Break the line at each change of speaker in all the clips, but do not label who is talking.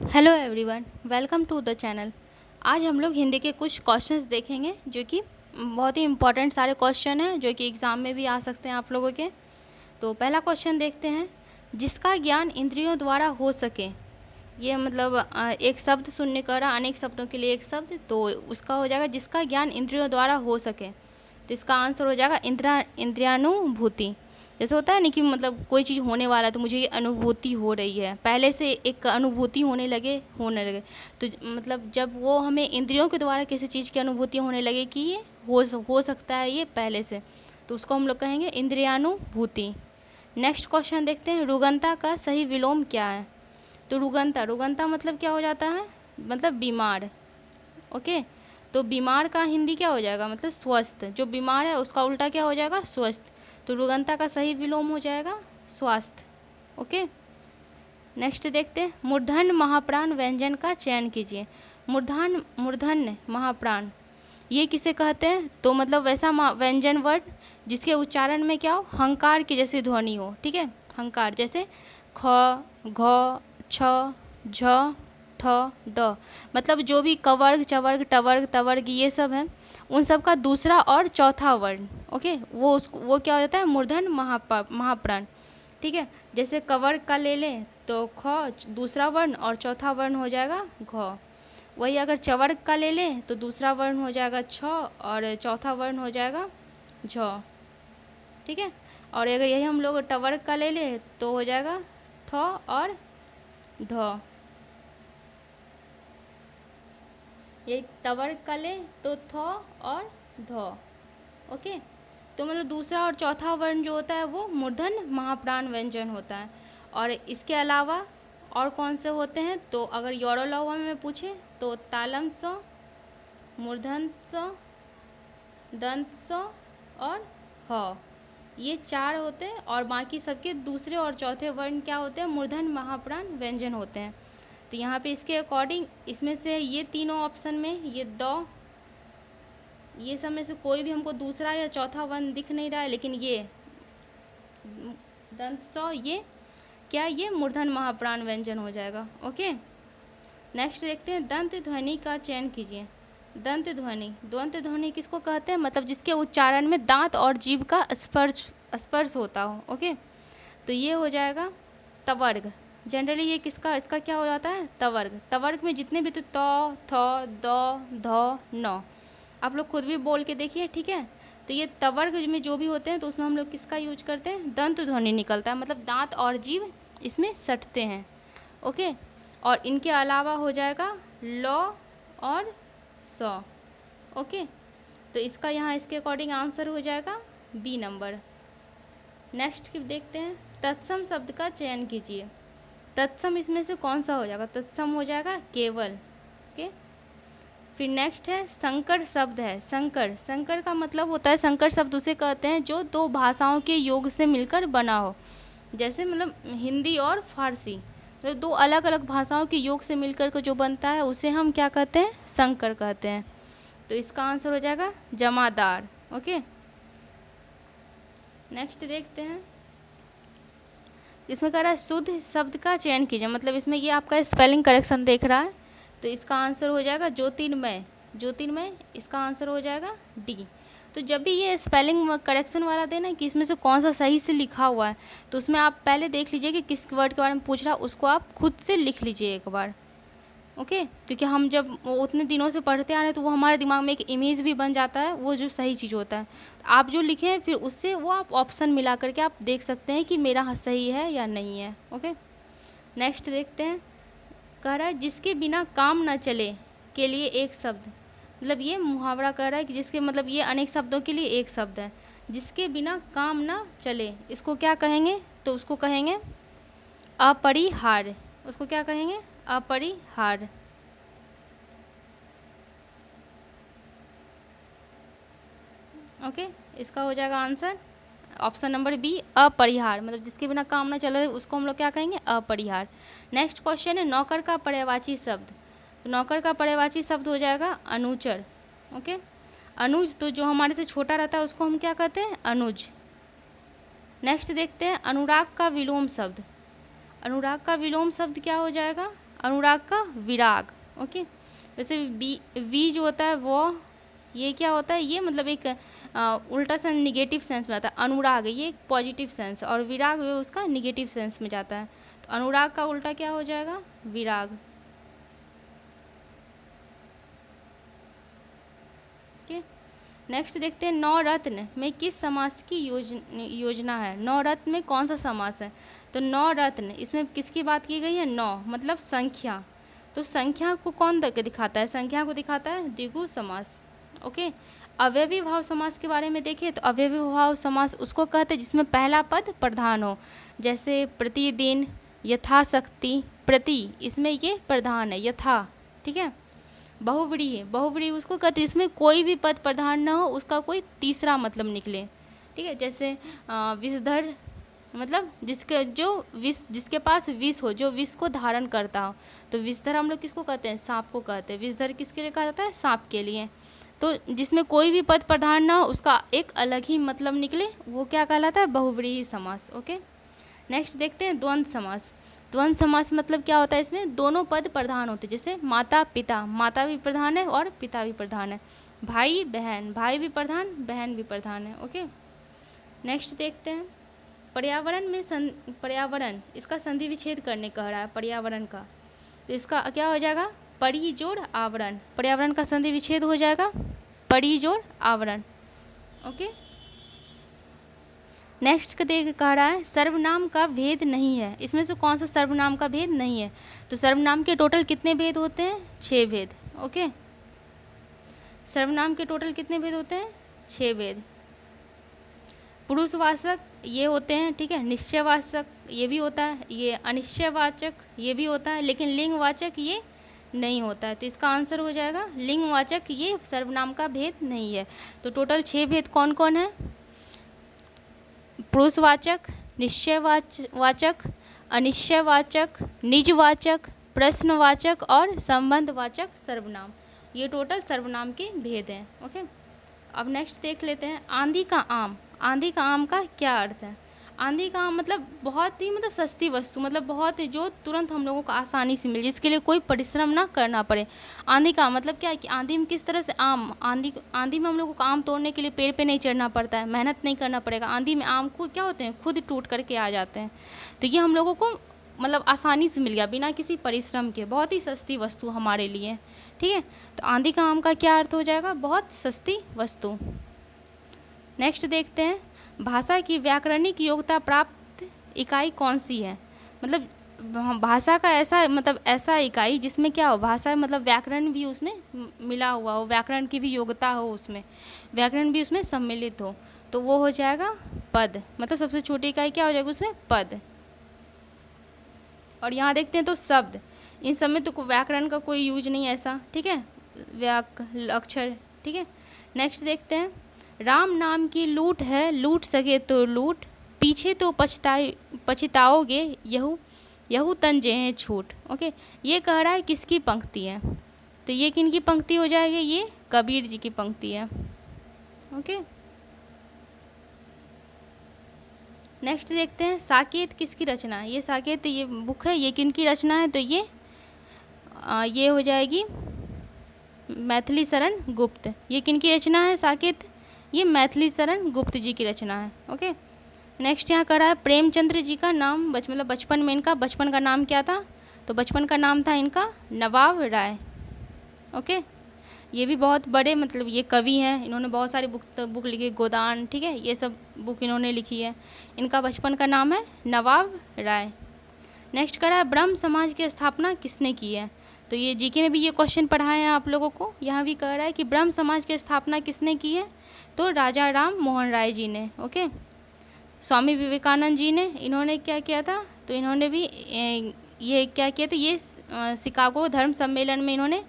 Hello everyone, welcome to the channel. आज हम लोग हिंदी के कुछ क्वेश्चंस देखेंगे जो कि बहुत ही इम्पोर्टेंट सारे क्वेश्चन हैं जो कि एग्ज़ाम में भी आ सकते हैं आप लोगों के। तो पहला क्वेश्चन देखते हैं। जिसका ज्ञान इंद्रियों द्वारा हो सके, ये मतलब एक शब्द सुनने का रहा, अनेक शब्दों के लिए एक शब्द, तो उसका हो जाएगा जिसका ज्ञान इंद्रियों द्वारा हो सके। तो इसका आंसर हो जाएगा इंद्रियानुभूति। जैसे होता है ना कि मतलब कोई चीज़ होने वाला है तो मुझे ये अनुभूति हो रही है, पहले से एक अनुभूति होने लगे। तो मतलब जब वो हमें इंद्रियों के द्वारा किसी चीज़ की अनुभूति होने लगे कि ये हो सकता है ये पहले से, तो उसको हम लोग कहेंगे इंद्रियानुभूति। नेक्स्ट क्वेश्चन देखते हैं। रुगंता का सही विलोम क्या है? तो रुगंता रुगंता मतलब क्या हो जाता है? मतलब बीमार। ओके, तो बीमार का हिंदी क्या हो जाएगा? मतलब स्वस्थ। जो बीमार है उसका उल्टा क्या हो जाएगा? स्वस्थ। तो रुगंता का सही विलोम हो जाएगा स्वास्थ्य। ओके, नेक्स्ट देखते हैं। मूर्धन्य महाप्राण व्यंजन का चयन कीजिए। मूर्धन्य महाप्राण ये किसे कहते हैं? तो मतलब वैसा व्यंजन वर्ड जिसके उच्चारण में क्या हो? हंकार की जैसी ध्वनि हो। ठीक है, हंकार जैसे ख, घ, छ, झ, ठ, ड। मतलब जो भी कवर्ग, चवर्ग, टवर्ग, तवर्ग ये सब है, उन सब का दूसरा और चौथा वर्ण, ओके, वो क्या हो जाता है? मूर्धन्य महाप्राण। ठीक है, जैसे कवर्ग का ले लें तो ख दूसरा वर्ण और चौथा वर्ण हो जाएगा घ। वही अगर चवर्ग का ले लें तो दूसरा वर्ण हो जाएगा छ और चौथा वर्ण हो जाएगा झ। ठीक है, और अगर यही हम लोग टवर्ग का ले लें तो हो जाएगा ठ और ढ। यही टवर्ग का लें तो थ और ध। ओके, तो मतलब दूसरा और चौथा वर्ण जो होता है वो मूर्धन्य महाप्राण व्यंजन होता है। और इसके अलावा और कौन से होते हैं? तो अगर योरोलॉवा में पूछे तो तालम स, मूर्धन्य स, दंत स और ह, ये चार होते हैं। और बाकी सबके दूसरे और चौथे वर्ण क्या होते हैं? मूर्धन्य महाप्राण व्यंजन होते हैं। तो यहाँ पे इसके अकॉर्डिंग इसमें से ये तीनों ऑप्शन में ये सब में से कोई भी हमको दूसरा या चौथा वर्ण दिख नहीं रहा है, लेकिन ये दंत सौ ये क्या, ये मूर्धन्य महाप्राण व्यंजन हो जाएगा। ओके, नेक्स्ट देखते हैं। दंत ध्वनि का चयन कीजिए। दंत ध्वनि किसको कहते हैं? मतलब जिसके उच्चारण में दांत और जीभ का स्पर्श होता हो। ओके, तो ये हो जाएगा तवर्ग। जनरली ये इसका क्या हो जाता है? तवर्ग। तवर्ग में जितने भी तो थ, द, ध, न, आप लोग खुद भी बोल के देखिए। ठीक है, तो ये तवर्ग में जो भी होते हैं तो उसमें हम लोग किसका यूज करते हैं? दंत ध्वनि निकलता है, मतलब दांत और जीभ इसमें सटते हैं। ओके, और इनके अलावा हो जाएगा ल और स। ओके, तो इसका यहाँ इसके अकॉर्डिंग आंसर हो जाएगा बी नंबर। नेक्स्ट देखते हैं। तत्सम शब्द का चयन कीजिए। तत्सम इसमें से कौन सा हो जाएगा? तत्सम हो जाएगा केवल। ओके, फिर नेक्स्ट है संकर शब्द है। संकर का मतलब होता है, संकर शब्द उसे कहते हैं जो दो भाषाओं के योग से मिलकर बना हो। जैसे मतलब हिंदी और फारसी, तो दो अलग अलग भाषाओं के योग से मिलकर के जो बनता है उसे हम क्या कहते हैं? संकर कहते हैं। तो इसका आंसर हो जाएगा जमादार। ओके, नेक्स्ट देखते हैं। इसमें कह रहा है शुद्ध शब्द का चयन कीजिए। मतलब इसमें ये आपका स्पेलिंग करेक्शन देख रहा है, तो इसका आंसर हो जाएगा ज्योतिर्मय। ज्योतिर्मय इसका आंसर हो जाएगा डी। तो जब भी ये स्पेलिंग करेक्शन वाला देना कि इसमें से कौन सा सही से लिखा हुआ है, तो उसमें आप पहले देख लीजिए कि किस वर्ड के बारे में पूछ रहा है, उसको आप खुद से लिख लीजिए एक बार। ओके, क्योंकि हम जब उतने दिनों से पढ़ते आ रहे हैं तो वो हमारे दिमाग में एक इमेज भी बन जाता है, वो जो सही चीज़ होता है। आप जो लिखें फिर उससे वो आप ऑप्शन मिला करके आप देख सकते हैं कि मेरा सही है या नहीं है। ओके, नेक्स्ट देखते हैं। कह रहा है जिसके बिना काम न चले के लिए एक शब्द। मतलब ये मुहावरा कह रहा है कि जिसके मतलब ये अनेक शब्दों के लिए एक शब्द है। जिसके बिना काम न चले, इसको क्या कहेंगे? तो उसको कहेंगे अपरिहार्य। उसको क्या कहेंगे? अपरिहार्य। ओके, इसका हो जाएगा आंसर ऑप्शन नंबर बी अपरिहार्य। मतलब जिसके बिना काम ना चले उसको हम लोग क्या कहेंगे? अपरिहार्य। नेक्स्ट क्वेश्चन है नौकर का पर्यायवाची शब्द। तो नौकर का पर्यायवाची शब्द हो जाएगा अनुचर। ओके, अनुज तो जो हमारे से छोटा रहता है उसको हम क्या कहते हैं? अनुज। नेक्स्ट देखते हैं अनुराग का विलोम शब्द। अनुराग का विलोम शब्द क्या हो जाएगा? अनुराग का विराग। ओके, वैसे वी जो होता है वो, ये क्या होता है, ये मतलब एक उल्टा सेंस निगेटिव सेंस में आता है। अनुराग ये एक पॉजिटिव सेंस, और विराग ये उसका निगेटिव सेंस में जाता है। तो अनुराग का उल्टा क्या हो जाएगा, विराग। ओके, नेक्स्ट देखते हैं नवरत्न में किस समास की योजना है। नवरत्न में कौन सा समास है, तो नवरत्न इसमें किसकी बात की गई है, नौ मतलब संख्या। तो संख्या को कौन दिखाता है, संख्या को दिखाता है द्विगु समास। ओके, अवयवी भाव समास के बारे में देखिए, तो अवयवी भाव समास उसको कहते हैं जिसमें पहला पद प्रधान हो, जैसे प्रतिदिन, यथाशक्ति, प्रति, इसमें ये प्रधान है, यथा। ठीक है, बहुव्रीहि है, बहुव्रीहि उसको कहते हैं इसमें कोई भी पद प्रधान न हो, उसका कोई तीसरा मतलब निकले। ठीक है, जैसे विषधर मतलब जिसके पास विष हो, जो विष को धारण करता हो, तो विषधर हम लोग किसको कहते हैं, सांप को कहते हैं। विषधर किसके लिए कहा जाता है, सांप के लिए। तो जिसमें कोई भी पद प्रधान ना हो, उसका एक अलग ही मतलब निकले, वो क्या कहलाता है, बहुव्रीहि समास। ओके, नेक्स्ट देखते हैं द्वंद्व समास। द्वंद्व समास मतलब क्या होता है, इसमें दोनों पद प्रधान होते हैं, जैसे माता पिता, माता भी प्रधान है और पिता भी प्रधान है। भाई बहन, भाई भी प्रधान, बहन भी प्रधान है। ओके, नेक्स्ट देखते हैं पर्यावरण में पर्यावरण इसका संधि विच्छेद करने कह रहा है, पर्यावरण का। तो इसका क्या हो जाएगा, परि जोड़ आवरण, पर्यावरण का संधि विच्छेद हो जाएगा परि जोड़ आवरण। ओके, नेक्स्ट कह रहा है सर्वनाम का भेद नहीं है। इसमें से कौन सा सर्वनाम का भेद नहीं है, तो सर्वनाम के टोटल कितने भेद होते हैं, 6 भेद। ओके, सर्वनाम के टोटल कितने भेद होते हैं, 6 भेद। पुरुषवाचक ये होते हैं, ठीक है, निश्चयवाचक ये भी होता है, ये अनिश्चयवाचक ये भी होता है, लेकिन लिंगवाचक ये नहीं होता है। तो इसका आंसर हो जाएगा लिंगवाचक, ये सर्वनाम का भेद नहीं है। तो टोटल 6 भेद कौन कौन है, पुरुषवाचक, निश्चयवाचक, अनिश्चयवाचक, निजवाचक, प्रश्नवाचक और संबंधवाचक सर्वनाम, ये टोटल सर्वनाम के भेद हैं। ओके, अब नेक्स्ट देख लेते हैं आंधी का आम। आंधी का आम का क्या अर्थ है, आंधी का आम मतलब बहुत ही मतलब सस्ती वस्तु, मतलब बहुत ही जो तुरंत हम लोगों को आसानी से मिले, जिसके लिए कोई परिश्रम ना करना पड़े। आंधी का आम मतलब क्या है कि आंधी में किस तरह से आम, आंधी में हम लोगों को आम तोड़ने के लिए पेड़ पे नहीं चढ़ना पड़ता है, मेहनत नहीं करना पड़ेगा। आंधी में आम को क्या होते हैं, खुद टूट करके आ जाते हैं। तो ये हम लोगों को मतलब आसानी से मिल गया बिना किसी परिश्रम के, बहुत ही सस्ती वस्तु हमारे लिए। ठीक है, तो आंधी का आम का क्या अर्थ हो जाएगा, बहुत सस्ती वस्तु। नेक्स्ट देखते हैं भाषा की व्याकरणिक योग्यता प्राप्त इकाई कौन सी है। मतलब भाषा का ऐसा मतलब ऐसा इकाई जिसमें क्या हो, भाषा मतलब व्याकरण भी उसमें मिला हुआ हो, व्याकरण की भी योग्यता हो, उसमें व्याकरण भी उसमें सम्मिलित हो, तो वो हो जाएगा पद। मतलब सबसे छोटी इकाई क्या हो जाएगी उसमें, पद। और यहाँ देखते हैं तो शब्द, इन सब में तो व्याकरण का कोई यूज नहीं है ऐसा। ठीक है, अक्षर। ठीक है, नेक्स्ट देखते हैं राम नाम की लूट है, लूट सके तो लूट, पीछे तो पछताओगे, यहू तन जे छूट। ओके, ये कह रहा है किसकी पंक्ति है, तो ये किनकी पंक्ति हो जाएगी, ये कबीर जी की पंक्ति है। ओके, नेक्स्ट देखते हैं साकेत किसकी रचना है। ये साकेत ये बुक है, ये किनकी रचना है, तो ये हो जाएगी मैथिली शरण गुप्त। ये किनकी रचना है साकेत, ये मैथिली शरण गुप्त जी की रचना है। ओके, नेक्स्ट यहाँ करा है प्रेमचंद्र जी का नाम मतलब बचपन में इनका बचपन का नाम क्या था, तो बचपन का नाम था इनका नवाब राय। ओके, ये भी बहुत बड़े मतलब ये कवि हैं, इन्होंने बहुत सारी बुक लिखी, गोदान, ठीक है, ये सब बुक इन्होंने लिखी है। इनका बचपन का नाम है नवाब राय। नेक्स्ट करा है ब्रह्म समाज की स्थापना किसने की है, तो ये जीके में भी ये क्वेश्चन पढ़ाए हैं आप लोगों को। यहाँ भी कह रहा है कि ब्रह्म समाज की स्थापना किसने की है, तो राजा राम मोहन राय जी ने। ओके, स्वामी विवेकानंद जी ने, इन्होंने क्या किया था, तो इन्होंने भी ये क्या किया था, ये शिकागो धर्म सम्मेलन में इन्होंने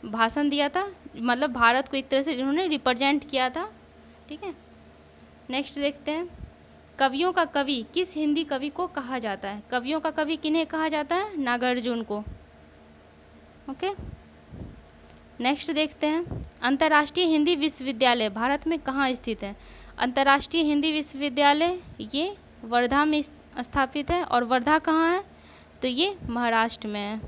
भाषण दिया था, मतलब भारत को एक तरह से इन्होंने रिप्रेजेंट किया था। ठीक है, नेक्स्ट देखते हैं कवियों का कवि किस हिंदी कवि को कहा जाता है। कवियों का कवि किन्हें कहा जाता है, नागार्जुन को। ओके, नेक्स्ट देखते हैं अंतर्राष्ट्रीय हिंदी विश्वविद्यालय भारत में कहाँ स्थित है। अंतर्राष्ट्रीय हिंदी विश्वविद्यालय ये वर्धा में स्थापित है, और वर्धा कहाँ है, तो ये महाराष्ट्र में है।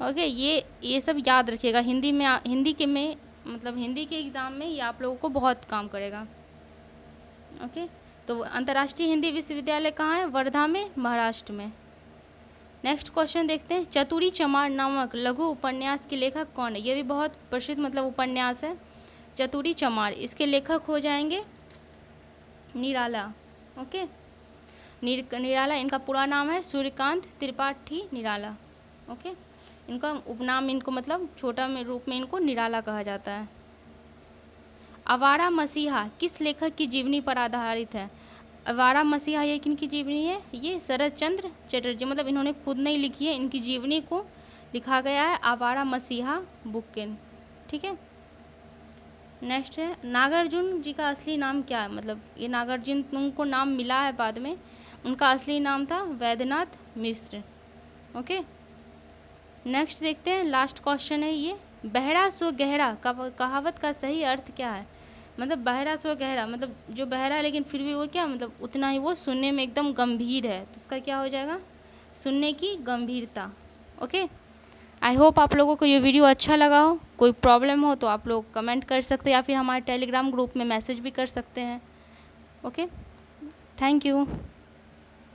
ओके, ये सब याद रखिएगा। हिंदी में हिंदी के में मतलब हिंदी के एग्ज़ाम में ये आप लोगों को बहुत काम करेगा। ओके, तो अंतर्राष्ट्रीय हिंदी विश्वविद्यालय कहाँ है? वर्धा में, महाराष्ट्र में। नेक्स्ट क्वेश्चन देखते हैं। चतुरी चमार नामक लघु उपन्यास के लेखक कौन है? ये भी बहुत प्रसिद्ध मतलब उपन्यास है, चतुरी चमार। इसके लेखक हो जाएंगे निराला। ओके, निराला, इनका पूरा नाम है सूर्यकांत त्रिपाठी निराला। ओके, इनका उपनाम, इनको मतलब छोटा में रूप में इनको निराला कहा जाता है। आवारा मसीहा किस लेखक की जीवनी पर आधारित है? आवारा मसीहा ये किनकी जीवनी है? ये शरद चंद्र चटर्जी, मतलब इन्होंने खुद नहीं लिखी है, इनकी जीवनी को लिखा गया है आवारा मसीहा बुक के। ठीक है, नेक्स्ट है नागार्जुन जी का असली नाम क्या है? मतलब ये नागार्जुन उनको नाम मिला है बाद में, उनका असली नाम था वैद्यनाथ मिश्र। ओके, नेक्स्ट देखते हैं, लास्ट क्वेश्चन है ये। बहरा सो गहरा कहावत का सही अर्थ क्या है? मतलब बहरा सो गहरा, मतलब जो बहरा है लेकिन फिर भी वो क्या, मतलब उतना ही वो सुनने में एकदम गंभीर है, तो इसका क्या हो जाएगा? सुनने की गंभीरता। ओके, आई होप आप लोगों को ये वीडियो अच्छा लगा हो। कोई प्रॉब्लम हो तो आप लोग कमेंट कर सकते हैं या फिर हमारे टेलीग्राम ग्रुप में मैसेज भी कर सकते हैं। Okay, thank you.